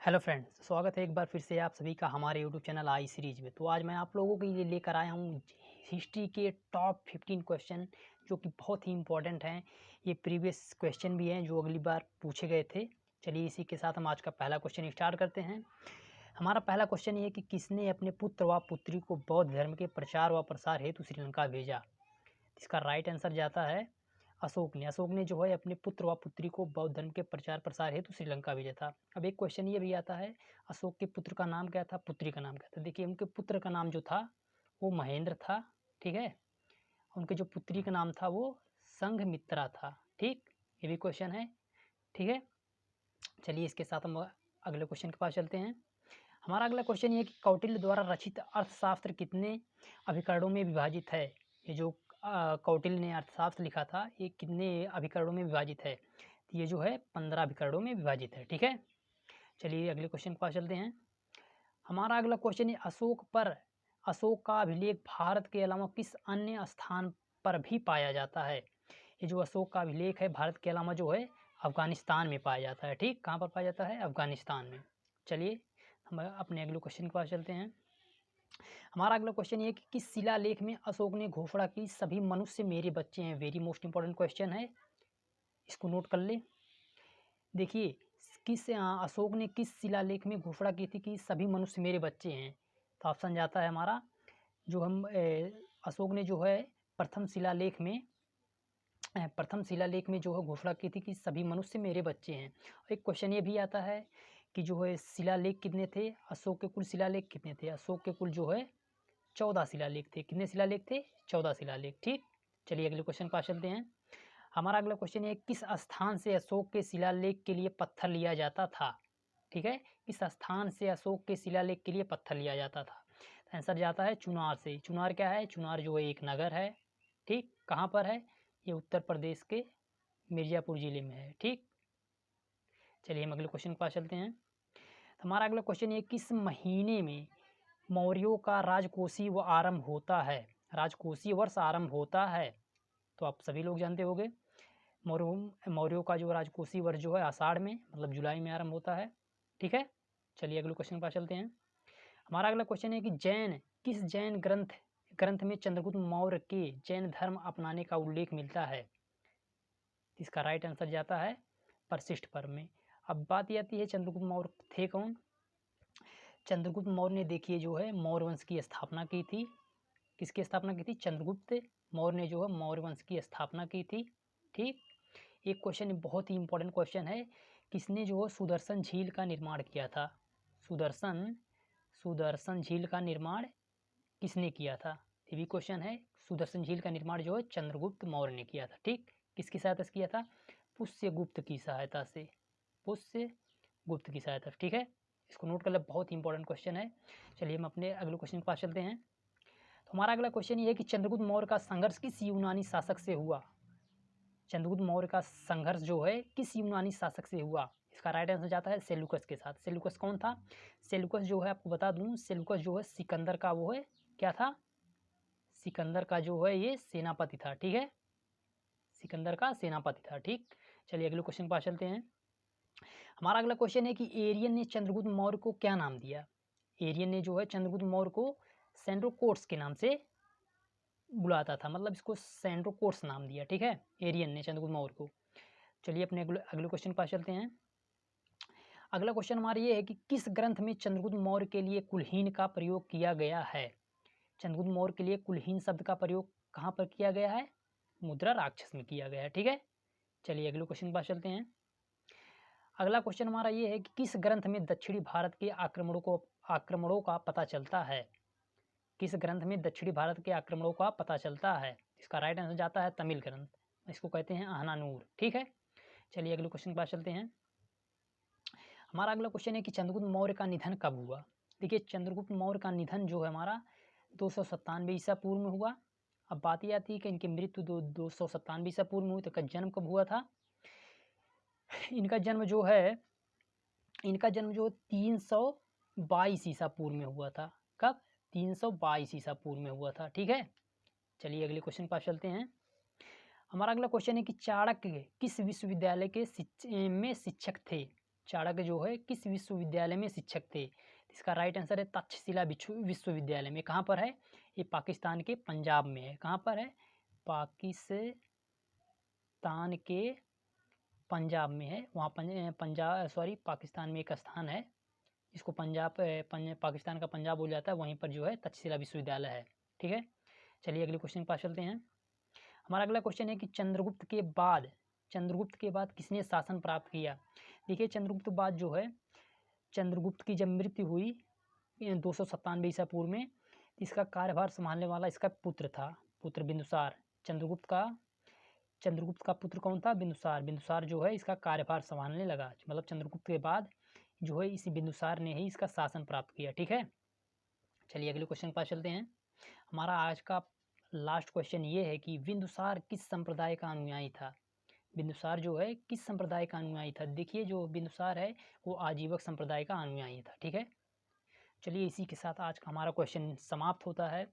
Hello friends, स्वागत है एक बार फिर से आप सभी का हमारे यूट्यूब चैनल आई सीरीज में। तो आज मैं आप लोगों के लिए लेकर आया हूँ हिस्ट्री के टॉप 15 क्वेश्चन जो कि बहुत ही इम्पोर्टेंट हैं। ये प्रीवियस क्वेश्चन भी हैं जो अगली बार पूछे गए थे। चलिए इसी के साथ हम आज का पहला क्वेश्चन स्टार्ट करते हैं। हमारा पहला क्वेश्चन ये है कि किसने अपने पुत्र व पुत्री को बौद्ध धर्म के प्रचार व प्रसार हेतु श्रीलंका भेजा। इसका राइट आंसर जाता है अशोक ने जो है अपने पुत्र व पुत्री को बौद्ध धर्म के प्रचार प्रसार हेतु श्रीलंका भेजा था। अब एक क्वेश्चन ये भी आता है, अशोक के पुत्र का नाम क्या था, पुत्री का नाम क्या था। देखिए उनके पुत्र का नाम जो था वो महेंद्र था, ठीक है। उनके जो पुत्री का नाम था वो संघमित्रा था, ठीक। ये भी क्वेश्चन है, ठीक है। चलिए इसके साथ हम अगले क्वेश्चन के पास चलते हैं। हमारा अगला क्वेश्चन ये है कि कौटिल्य द्वारा रचित अर्थशास्त्र कितने अभिकरणों में विभाजित है। ये जो कौटिल्य ने अर्थशास्त्र लिखा था ये कितने अभिकरणों में विभाजित है। तो ये जो है 15 अभिकरणों में विभाजित है, ठीक है। चलिए अगले क्वेश्चन के पास चलते हैं। हमारा अगला क्वेश्चन है अशोक का अभिलेख भारत के अलावा किस अन्य स्थान पर भी पाया जाता है। ये जो अशोक का अभिलेख है भारत के अलावा जो है अफगानिस्तान में पाया जाता है, ठीक। कहाँ पर पाया जाता है, अफगानिस्तान में। चलिए हम अपने अगले क्वेश्चन के पास चलते हैं। हमारा अगला क्वेश्चन ये है कि किस शिलालेख में अशोक ने घोषणा की सभी मनुष्य मेरे बच्चे हैं। वेरी मोस्ट इंपॉर्टेंट क्वेश्चन है, इसको नोट कर ले। देखिए अशोक ने किस शिलालेख में घोषणा की थी कि सभी मनुष्य मेरे बच्चे हैं। तो ऑप्शन जाता है हमारा जो हम अशोक ने जो है प्रथम शिलालेख में जो है घोषणा की थी कि सभी मनुष्य मेरे बच्चे हैं। एक क्वेश्चन ये भी आता है कि जो है शिलालेख कितने थे, अशोक के कुल शिलालेख कितने थे। अशोक के कुल जो है 14 शिलालेख थे। कितने शिलालेख थे, 14 शिलालेख, ठीक। चलिए अगले क्वेश्चन पास चलते हैं। हमारा अगला क्वेश्चन है किस स्थान से अशोक के शिलालेख के लिए पत्थर लिया जाता था, ठीक है। किस स्थान से अशोक के शिलालेख के लिए पत्थर लिया जाता था। आंसर जाता है चुनार से। चुनार क्या है, चुनार जो है एक नगर है, ठीक। कहाँ पर है, ये उत्तर प्रदेश के मिर्ज़ापुर ज़िले में है, ठीक। चलिए हम अगले क्वेश्चन के पास चलते हैं। हमारा अगला क्वेश्चन ये किस महीने में मौर्यों का राजकोषीय व आरंभ होता है, राजकोषीय वर्ष आरंभ होता है। तो आप सभी लोग जानते होंगे मौर्यों का जो राजकोषीय वर्ष जो है आषाढ़ में मतलब जुलाई में आरंभ होता है, ठीक है। चलिए अगले क्वेश्चन पर चलते हैं। हमारा अगला क्वेश्चन है कि किस जैन ग्रंथ में चंद्रगुप्त मौर्य के जैन धर्म अपनाने का उल्लेख मिलता है। इसका राइट आंसर जाता है परसिष्ठ पर्व में। अब बात आती है चंद्रगुप्त मौर्य थे कौन। चंद्रगुप्त मौर्य ने देखिए जो है मौर्य वंश की स्थापना की थी। किसकी स्थापना की थी, चंद्रगुप्त मौर्य ने जो है मौर्य वंश की स्थापना की थी, ठीक। एक क्वेश्चन बहुत ही इंपॉर्टेंट क्वेश्चन है, किसने जो है सुदर्शन झील का निर्माण किया था। सुदर्शन झील का निर्माण किसने किया था, ये भी क्वेश्चन है। सुदर्शन झील का निर्माण जो है चंद्रगुप्त मौर्य ने किया था, ठीक। किसकी सहायता से किया था, पुष्यगुप्त की सहायता से, पुष्यगुप्त की सहायता, ठीक है। इसको नोट कर ले, बहुत ही इंपॉर्टेंट क्वेश्चन है। चलिए हम अपने अगले क्वेश्चन के पास चलते हैं। तो हमारा अगला क्वेश्चन ये है कि चंद्रगुप्त मौर्य का संघर्ष किस यूनानी शासक से हुआ। चंद्रगुप्त मौर्य का संघर्ष जो है किस यूनानी शासक से हुआ। इसका राइट आंसर जाता है सेल्यूकस के साथ। सेल्यूकस कौन था, सेल्यूकस जो है आपको बता दूं, सेल्यूकस जो है सिकंदर का वो है क्या था, सिकंदर का जो है ये सेनापति था, ठीक है। सिकंदर का सेनापति था, ठीक। चलिए अगले क्वेश्चन पास चलते हैं। हमारा अगला क्वेश्चन है कि एरियन ने चंद्रगुप्त मौर्य को क्या नाम दिया। एरियन ने जो है चंद्रगुप्त मौर्य को सेंड्रोकोट्स के नाम से बुलाता था, मतलब इसको सेंड्रोकोट्स नाम दिया, ठीक है, एरियन ने चंद्रगुप्त मौर्य को। चलिए अपने अगले क्वेश्चन पास चलते हैं। अगला क्वेश्चन हमारा ये है कि किस ग्रंथ में चंद्रगुप्त मौर्य के लिए कुलहीन का प्रयोग किया गया है। चंद्रगुप्त मौर्य के लिए कुलहीन शब्द का प्रयोग कहाँ पर किया गया है, मुद्रा राक्षस में किया गया है, ठीक है। चलिए अगले क्वेश्चन पास चलते हैं। अगला क्वेश्चन हमारा ये है कि किस ग्रंथ में दक्षिणी भारत के आक्रमणों का पता चलता है। किस ग्रंथ में दक्षिणी भारत के आक्रमणों का पता चलता है। इसका राइट आंसर जाता है तमिल ग्रंथ, इसको कहते हैं आहनानूर, ठीक है। चलिए अगले क्वेश्चन के पास चलते हैं। हमारा अगला क्वेश्चन है कि चंद्रगुप्त मौर्य का निधन कब हुआ। देखिए चंद्रगुप्त मौर्य का निधन जो है हमारा 297 ईसा पूर्व में हुआ। अब बात ये आती है कि इनकी मृत्यु 297 ईसा पूर्व में हुई, तो इनका जन्म कब हुआ था। इनका जन्म जो 322 ईसा पूर्व में हुआ था। कब, 322 ईसा पूर्व में हुआ था, ठीक है। चलिए अगले क्वेश्चन पास चलते हैं। हमारा अगला क्वेश्चन है कि चाणक्य किस विश्वविद्यालय के में शिक्षक थे। चाणक्य जो है किस विश्वविद्यालय में शिक्षक थे? इसका राइट आंसर है तक्षशिला विश्वविद्यालय में। कहाँ पर है? ये पाकिस्तान के पंजाब में है। कहाँ पर है? पाकिस्तान के पंजाब में है। वहाँ पाकिस्तान में एक स्थान है जिसको पाकिस्तान का पंजाब बोला जाता है, वहीं पर जो है तक्षशिला विश्वविद्यालय है। ठीक है, चलिए अगले क्वेश्चन के पास चलते हैं। हमारा अगला क्वेश्चन है कि चंद्रगुप्त के बाद किसने शासन प्राप्त किया? देखिए, चंद्रगुप्त बाद जो है, चंद्रगुप्त की जब मृत्यु हुई 297 ईसा पूर्व में, इसका कार्यभार संभालने वाला इसका पुत्र था, पुत्र बिंदुसार। चंद्रगुप्त का पुत्र कौन था? बिंदुसार जो है इसका कार्यभार संभालने लगा। मतलब चंद्रगुप्त के बाद जो है इसी बिंदुसार ने ही इसका शासन प्राप्त किया। ठीक है, चलिए अगले क्वेश्चन के पास चलते हैं। हमारा आज का लास्ट क्वेश्चन ये है कि बिंदुसार किस संप्रदाय का अनुयायी था? बिंदुसार जो है किस संप्रदाय का अनुयायी था? देखिए, जो बिंदुसार है वो आजीवक संप्रदाय का अनुयायी था। ठीक है, चलिए इसी के साथ आज का हमारा क्वेश्चन समाप्त होता है।